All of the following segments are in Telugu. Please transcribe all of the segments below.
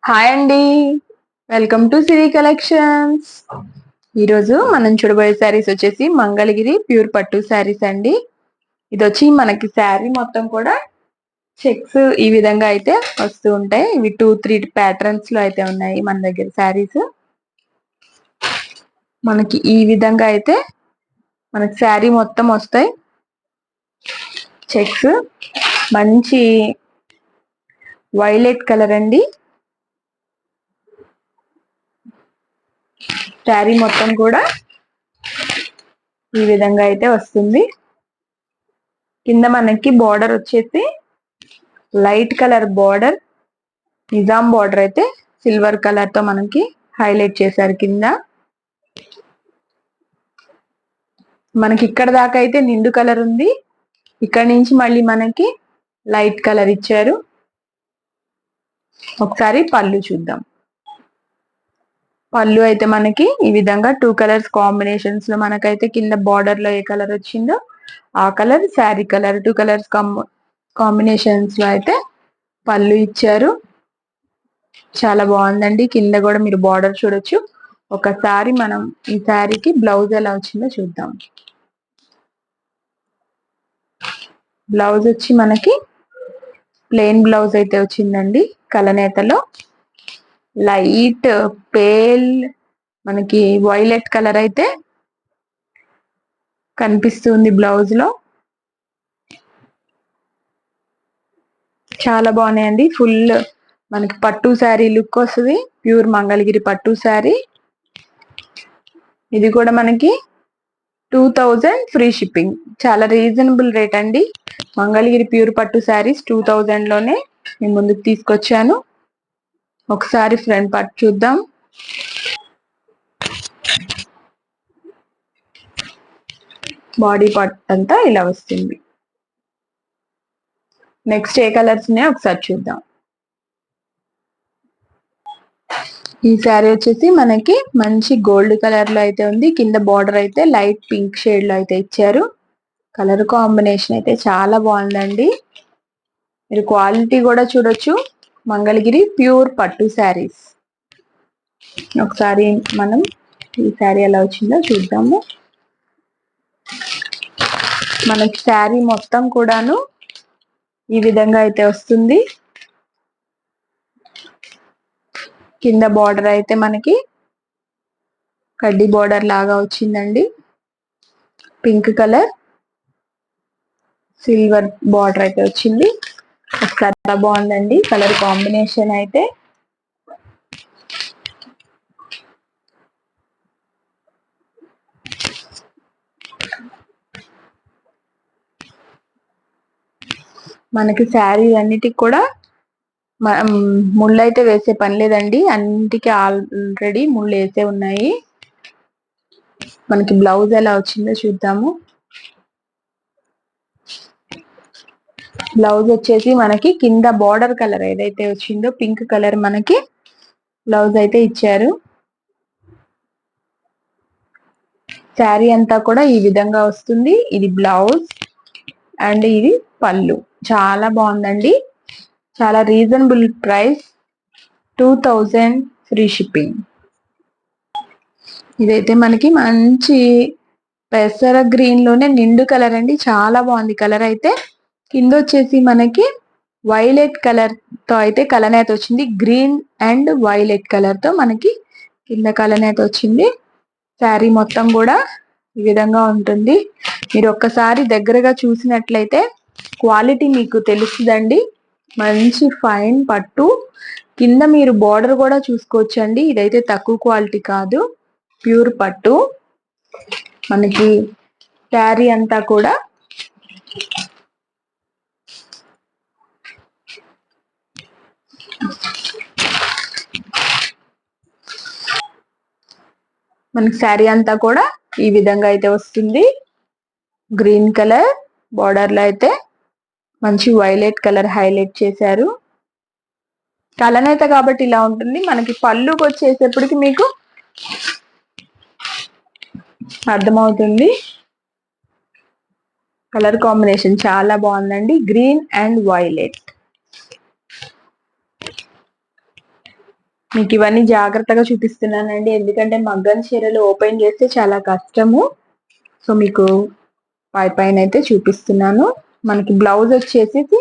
హాయ్ అండి, వెల్కమ్ టు సిరి కలెక్షన్స్. ఈరోజు మనం చూడబోయే శారీస్ వచ్చేసి మంగళగిరి ప్యూర్ పట్టు శారీస్ అండి. ఇది వచ్చి మనకి శారీ మొత్తం కూడా చెక్స్ ఈ విధంగా అయితే వస్తూ ఉంటాయి. ఇవి 2-3 ప్యాటర్న్స్ లో అయితే ఉన్నాయి మన దగ్గర శారీస్. మనకి ఈ విధంగా అయితే మనకి శారీ మొత్తం వస్తాయి చెక్స్. మంచి వైలెట్ కలర్ అండి. శారీ మొత్తం కూడా ఈ విధంగా అయితే వస్తుంది. కింద మనకి బార్డర్ వచ్చేసి light colour border, Nizam border అయితే సిల్వర్ కలర్ తో మనకి హైలైట్ చేశారు. కింద మనకి ఇక్కడ దాకా అయితే నిండు కలర్ ఉంది. ఇక్కడ నుంచి మళ్ళీ మనకి లైట్ కలర్ ఇచ్చారు. ఒకసారి పళ్ళు చూద్దాం. పళ్ళు అయితే మనకి ఈ విధంగా 2 కలర్స్ కాంబినేషన్స్ లో మనకైతే కింద బార్డర్ లో ఏ కలర్ వచ్చిందో ఆ colour, sari colour 2 colours combinations లో అయితే పళ్ళు ఇచ్చారు. చాలా బాగుందండి. కింద కూడా మీరు బార్డర్ చూడొచ్చు. ఒకసారి మనం ఈ శారీకి బ్లౌజ్ ఎలా వచ్చిందో చూద్దాం. బ్లౌజ్ వచ్చి మనకి ప్లెయిన్ బ్లౌజ్ అయితే వచ్చిందండి. కలనేతలో లైట్ పేల్ మనకి వైలెట్ కలర్ అయితే కనిపిస్తుంది బ్లౌజ్ లో. చాలా బాగున్నాయండి. ఫుల్ మనకి పట్టు శారీ లుక్ వస్తుంది. ప్యూర్ మంగళగిరి పట్టు శారీ. ఇది కూడా మనకి 2000 ఫ్రీ షిప్పింగ్. చాలా రీజనబుల్ రేట్ అండి. మంగళగిరి ప్యూర్ పట్టు శారీస్ 2000 లోనే నేను ముందుకు తీసుకొచ్చాను. ఒకసారి ఫ్రంట్ పార్ట్ చూద్దాం. బాడీ పార్ట్ అంతా ఇలా వస్తుంది. నెక్స్ట్ ఏ కలర్స్ ఉన్నాయో ఒకసారి చూద్దాం. ఈ శారీ వచ్చేసి మనకి మంచి గోల్డ్ కలర్ లో అయితే ఉంది. కింద బార్డర్ అయితే లైట్ పింక్ షేడ్ లో అయితే ఇచ్చారు. కలర్ కాంబినేషన్ అయితే చాలా బాగుందండి. మీరు క్వాలిటీ కూడా చూడొచ్చు. మంగళగిరి ప్యూర్ పట్టు శారీస్. ఒకసారి మనం ఈ శారీ ఎలా వచ్చిందో చూద్దాము. మనకి శారీ మొత్తం కూడాను ఈ విధంగా అయితే వస్తుంది. కింద బార్డర్ అయితే మనకి కడ్డీ బార్డర్ లాగా వచ్చిందండి. పింక్ కలర్ సిల్వర్ బార్డర్ అయితే వచ్చింది. చాలా బాగుందండి కలర్ కాంబినేషన్ అయితే. మనకి శారీ అన్నిటికి కూడా ముళ్ళు అయితే వేసే పని లేదండి. అన్నిటికీ ఆల్రెడీ ముళ్ళు వేసే ఉన్నాయి. మనకి బ్లౌజ్ ఎలా వచ్చిందో చూద్దాము. బ్లౌజ్ వచ్చేసి మనకి కింద బార్డర్ కలర్ ఏదైతే వచ్చిందో పింక్ కలర్ మనకి బ్లౌజ్ అయితే ఇచ్చారు. శారీ అంతా కూడా ఈ విధంగా వస్తుంది. ఇది బ్లౌజ్ అండ్ ఇది పళ్ళు. చాలా బాగుందండి. చాలా రీజనబుల్ ప్రైస్, 2000 ఫ్రీ షిప్పింగ్. ఇదైతే మనకి మంచి పెసర గ్రీన్ లోనే నిండు కలర్ అండి. చాలా బాగుంది కలర్ అయితే. కింద వచ్చేసి మనకి వైలెట్ కలర్ తో అయితే కలనేత వచ్చింది. గ్రీన్ అండ్ వైలెట్ కలర్ తో మనకి కింద కలనేత వచ్చింది. శారీ మొత్తం కూడా ఈ విధంగా ఉంటుంది. మీరు ఒక్కసారి దగ్గరగా చూసినట్లయితే క్వాలిటీ మీకు తెలుస్తుందండి. మంచి ఫైన్ పట్టు. కింద మీరు బార్డర్ కూడా చూసుకోవచ్చండి. ఇదైతే తక్కువ క్వాలిటీ కాదు, ప్యూర్ పట్టు. మనకి శారీ అంతా కూడా మనకి శారీ అంతా కూడా ఈ విధంగా అయితే వస్తుంది. గ్రీన్ కలర్ బార్డర్ లో అయితే మంచి వైలెట్ కలర్ హైలైట్ చేశారు. కలనేత కాబట్టి ఇలా ఉంటుంది. మనకి పళ్ళుకి వచ్చేసేపటికి మీకు అర్థమవుతుంది. కలర్ కాంబినేషన్ చాలా బాగుందండి. Green and violet. మీకు ఇవన్నీ జాగ్రత్తగా చూపిస్తున్నానండి, ఎందుకంటే మగ్గం చీరలు ఓపెన్ చేస్తే చాలా కష్టము. సో మీకు పైన అయితే చూపిస్తున్నాను. మనకి బ్లౌజ్ వచ్చేసి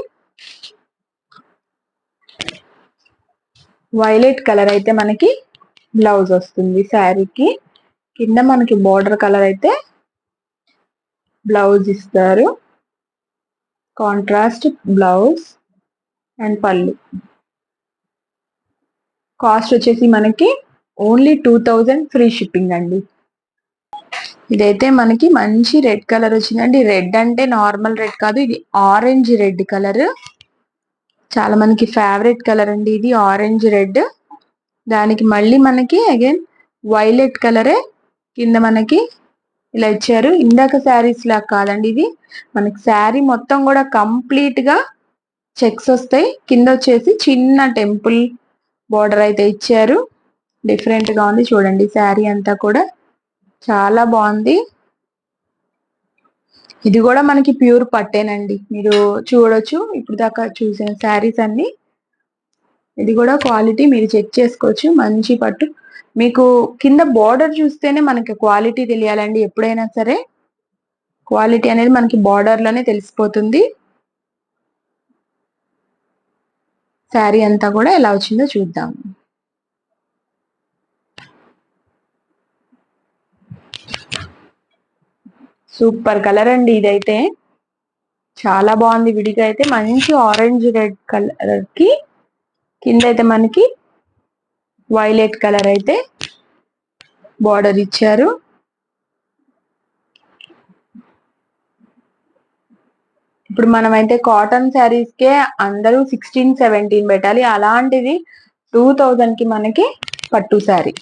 వైలెట్ కలర్ అయితే మనకి బ్లౌజ్ వస్తుంది శారీకి. కింద మనకి బోర్డర్ కలర్ అయితే బ్లౌజ్ ఇస్తారు, కాంట్రాస్ట్ బ్లౌజ్ అండ్ పళ్ళు. కాస్ట్ వచ్చేసి మనకి ఓన్లీ 2000 ఫ్రీ షిప్పింగ్ అండి. ఇదైతే మనకి మంచి రెడ్ కలర్ వచ్చిందండి. రెడ్ అంటే నార్మల్ రెడ్ కాదు, ఇది ఆరెంజ్ రెడ్ కలర్. చాలా మనకి ఫేవరెట్ కలర్ అండి ఇది, ఆరెంజ్ రెడ్. దానికి మళ్ళీ మనకి అగైన్ వైలెట్ కలరే కింద మనకి ఇలా ఇచ్చారు. ఇందాక శారీస్ లాగా కాదండి, ఇది మనకి శారీ మొత్తం కూడా కంప్లీట్ గా చెక్స్ వస్తాయి. కింద వచ్చేసి చిన్న టెంపుల్ బోర్డర్ అయితే ఇచ్చారు. డిఫరెంట్ గా ఉంది చూడండి. శారీ అంతా కూడా చాలా బాగుంది. ఇది కూడా మనకి ప్యూర్ పట్టేనండి, మీరు చూడొచ్చు. ఇప్పుడు దాకా చూసిన శారీస్ అన్ని, ఇది కూడా క్వాలిటీ మీరు చెక్ చేసుకోవచ్చు. మంచి పట్టు. మీకు కింద బోర్డర్ చూస్తేనే మనకి క్వాలిటీ తెలియాలండి. ఎప్పుడైనా సరే క్వాలిటీ అనేది మనకి బోర్డర్ లోనే తెలిసిపోతుంది. శారీ అంతా కూడా ఎలా వచ్చిందో చూద్దాం. సూపర్ కలర్ అండి ఇదైతే, చాలా బాగుంది. విడిగా అయితే మంచి ఆరెంజ్ రెడ్ కలర్ కి కింద అయితే మనకి వైలెట్ కలర్ అయితే బార్డర్ ఇచ్చారు. ఇప్పుడు మనం అయితే కాటన్ శారీస్ కే అందరూ 16-17 పెట్టాలి, అలాంటిది 2000 కి మనకి పట్టు శారీ.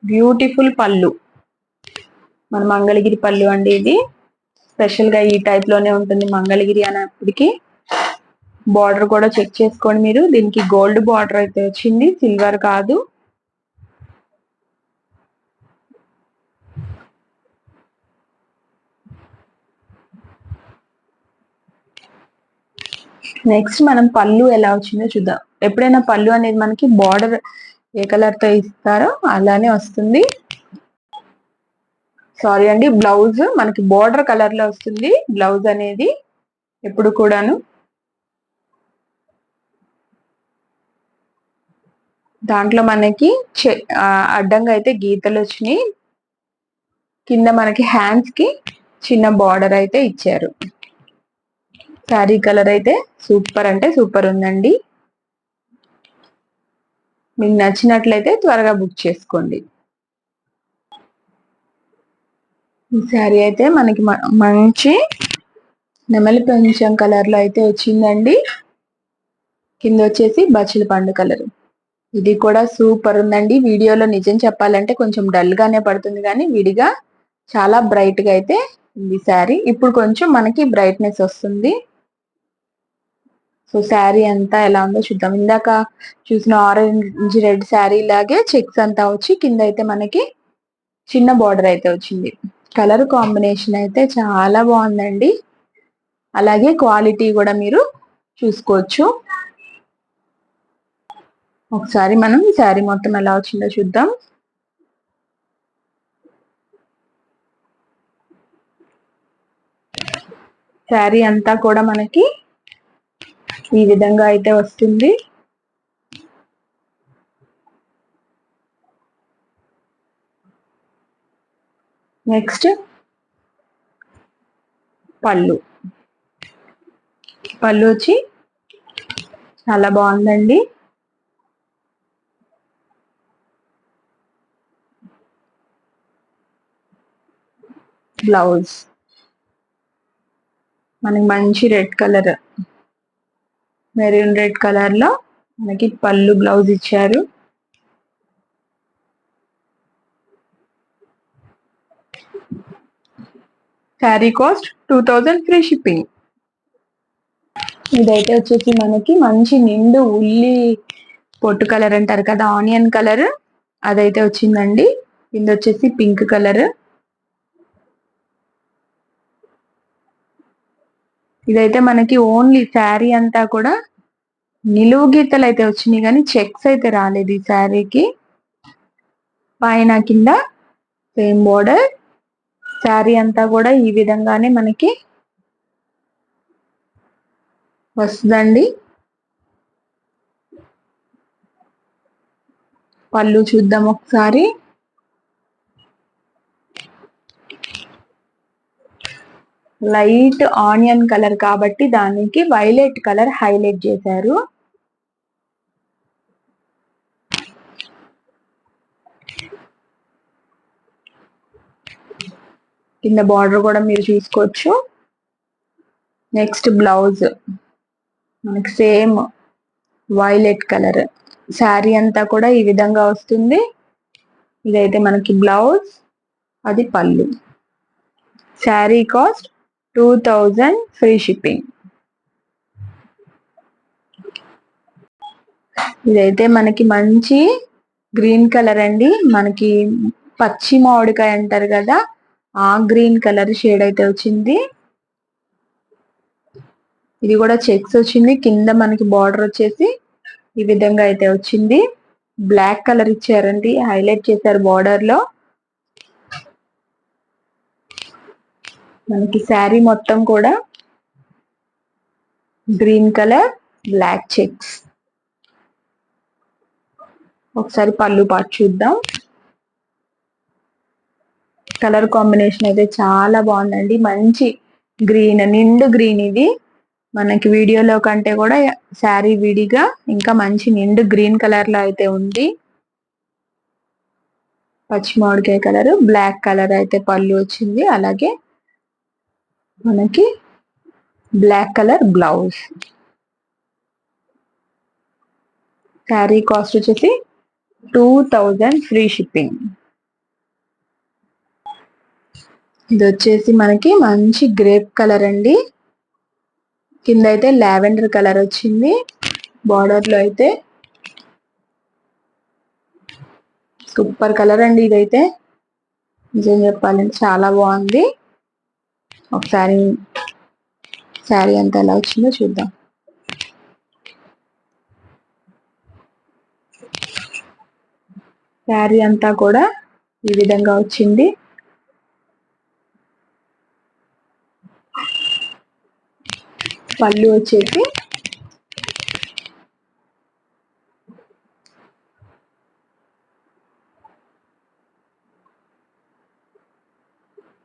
బ్యూటిఫుల్ పళ్ళు, మన మంగళగిరి పళ్ళు అండి ఇది. స్పెషల్ గా ఈ టైప్ లోనే ఉంటుంది మంగళగిరి అనేప్పటికీ. బార్డర్ కూడా చెక్ చేసుకోండి మీరు. దీనికి గోల్డ్ బార్డర్ అయితే వచ్చింది, సిల్వర్ కాదు. నెక్స్ట్ మనం పళ్ళు ఎలా వచ్చిందో చూద్దాం. ఎప్పుడైనా పళ్ళు అనేది మనకి బార్డర్ ఏ కలర్ తో ఇస్తారో అలానే వస్తుంది. సారీ అండి, బ్లౌజ్ మనకి బార్డర్ కలర్ లో వస్తుంది బ్లౌజ్ అనేది ఎప్పుడు కూడాను. దాంట్లో మనకి అడ్డంగా అయితే గీతలు వచ్చినాయి. కింద మనకి హ్యాండ్స్ కి చిన్న బార్డర్ అయితే ఇచ్చారు. శారీ కలర్ అయితే సూపర్ అంటే సూపర్ ఉందండి. మీకు నచ్చినట్లయితే త్వరగా బుక్ చేసుకోండి. ఈ శారీ అయితే మనకి మంచి నెమలి పంచం కలర్ లో అయితే వచ్చిందండి. కింద వచ్చేసి బచ్చల పండు కలర్. ఇది కూడా సూపర్ ఉందండి. వీడియోలో నిజం చెప్పాలంటే కొంచెం డల్ గానే పడుతుంది, కానీ విడిగా చాలా బ్రైట్ గా అయితే ఉంది శారీ. ఇప్పుడు కొంచెం మనకి బ్రైట్నెస్ వస్తుంది. సో శారీ అంతా ఎలా ఉందో చూద్దాం. ఇందాక చూసిన ఆరెంజ్ రెడ్ శారీ లాగే చెక్స్ అంతా వచ్చి కింద అయితే మనకి చిన్న బార్డర్ అయితే వచ్చింది. కలర్ కాంబినేషన్ అయితే చాలా బాగుందండి. అలాగే క్వాలిటీ కూడా మీరు చూసుకోవచ్చు. ఒకసారి మనం శారీ మొత్తం ఎలా వచ్చిందో చూద్దాం. శారీ అంతా కూడా మనకి ఈ విధంగా అయితే వస్తుంది. నెక్స్ట్ పళ్ళు. పళ్ళు వచ్చి చాలా బాగుందండి. బ్లౌజ్ మనకి మంచి red colour, maroon red colour లో మనకి పళ్ళు బ్లౌజ్ ఇచ్చారు. Sari cost 2000 free shipping. ఇదైతే వచ్చేసి మనకి మంచి నిండు ఉల్లి పొట్టు కలర్ అంటారు కదా, ఆనియన్ కలర్, అదైతే వచ్చిందండి. కింద వచ్చేసి పింక్ కలర్. ఇదైతే మనకి ఓన్లీ శారీ అంతా కూడా నిలువు గీతలు అయితే వచ్చినాయి కానీ చెక్స్ అయితే రాలేదు ఈ శారీకి. పైన కింద సేమ్ బోర్డర్. శారీ అంతా కూడా ఈ విధంగానే మనకి వస్తుందండి. పళ్ళు చూద్దాం ఒకసారి. లైట్ ఆనియన్ కలర్ కాబట్టి దానికి వైలెట్ కలర్ హైలైట్ చేశారు. కింద బార్డర్ కూడా మీరు చూసుకోవచ్చు. నెక్స్ట్ బ్లౌజ్ మనకి సేమ్ వైలెట్ కలర్. శారీ అంతా కూడా ఈ విధంగా వస్తుంది. ఇదైతే మనకి బ్లౌజ్, అది పళ్ళు. Sari cost 2000 free shipping. ఇదైతే మనకి మంచి గ్రీన్ కలర్ అండి. మనకి పచ్చి మామిడికాయ అంటారు కదా, ఆ గ్రీన్ కలర్ షేడ్ అయితే వచ్చింది. ఇది కూడా చెక్స్ వచ్చింది. కింద మనకి బార్డర్ వచ్చేసి ఈ విధంగా అయితే వచ్చింది. బ్లాక్ కలర్ ఇచ్చారండి, హైలైట్ చేశారు బార్డర్ లో. మనకి శారీ మొత్తం కూడా గ్రీన్ కలర్, బ్లాక్ చెక్స్. ఒకసారి పళ్ళు పాటు చూద్దాం. కలర్ కాంబినేషన్ అయితే చాలా బాగుందండి. మంచి గ్రీన్, నిండు గ్రీన్. ఇది మనకి వీడియోలో కంటే కూడా శారీ విడిగా ఇంకా మంచి నిండు గ్రీన్ కలర్ లో అయితే ఉంది. పచ్చి మామిడికాయ కలర్, బ్లాక్ కలర్ అయితే పళ్ళు వచ్చింది. అలాగే మనకి black colour blouse. Sari cost వచ్చేసి 2000 ఫ్రీ షిప్పింగ్. ఇది వచ్చేసి మనకి మంచి గ్రేప్ కలర్ అండి. కింద అయితే లావెండర్ కలర్ వచ్చింది. బార్డర్ లో అయితే సూపర్ కలర్ అండి. ఇదైతే నిజం చెప్పాలంటే చాలా బాగుంది. ఒకసారి శారీ అంతా ఎలా వచ్చిందో చూద్దాం. శారీ అంతా కూడా ఈ విధంగా వచ్చింది. పళ్ళు వచ్చేసి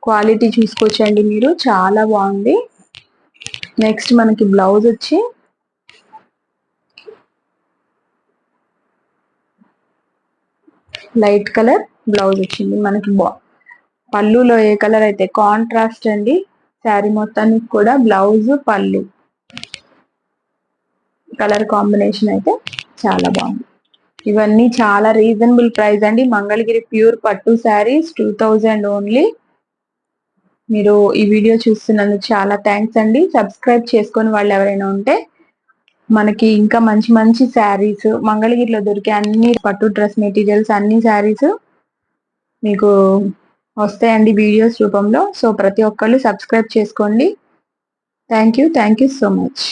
క్వాలిటీ చూసుకోవచ్చండి మీరు, చాలా బాగుంది. నెక్స్ట్ మనకి బ్లౌజ్ వచ్చి లైట్ కలర్ బ్లౌజ్ వచ్చింది. మనకి పళ్ళులో ఏ కలర్ అయితే కాంట్రాస్ట్ అండి. శారీ మొత్తానికి కూడా బ్లౌజ్, పళ్ళు కలర్ కాంబినేషన్ అయితే చాలా బాగుంది. ఇవన్నీ చాలా రీజనబుల్ ప్రైస్ అండి. మంగళగిరి ప్యూర్ పట్టు శారీస్ 2000 ఓన్లీ. మీరు ఈ వీడియో చూస్తున్నందుకు చాలా థ్యాంక్స్ అండి. సబ్స్క్రైబ్ చేసుకొని వాళ్ళు ఎవరైనా ఉంటే మనకి ఇంకా మంచి మంచి శారీస్, మంగళగిరిలో దొరికే అన్ని పట్టు డ్రెస్ మెటీరియల్స్, అన్ని శారీస్ మీకు వస్తాయండి వీడియోస్ రూపంలో. సో ప్రతి ఒక్కళ్ళు సబ్స్క్రైబ్ చేసుకోండి. Thank you so much.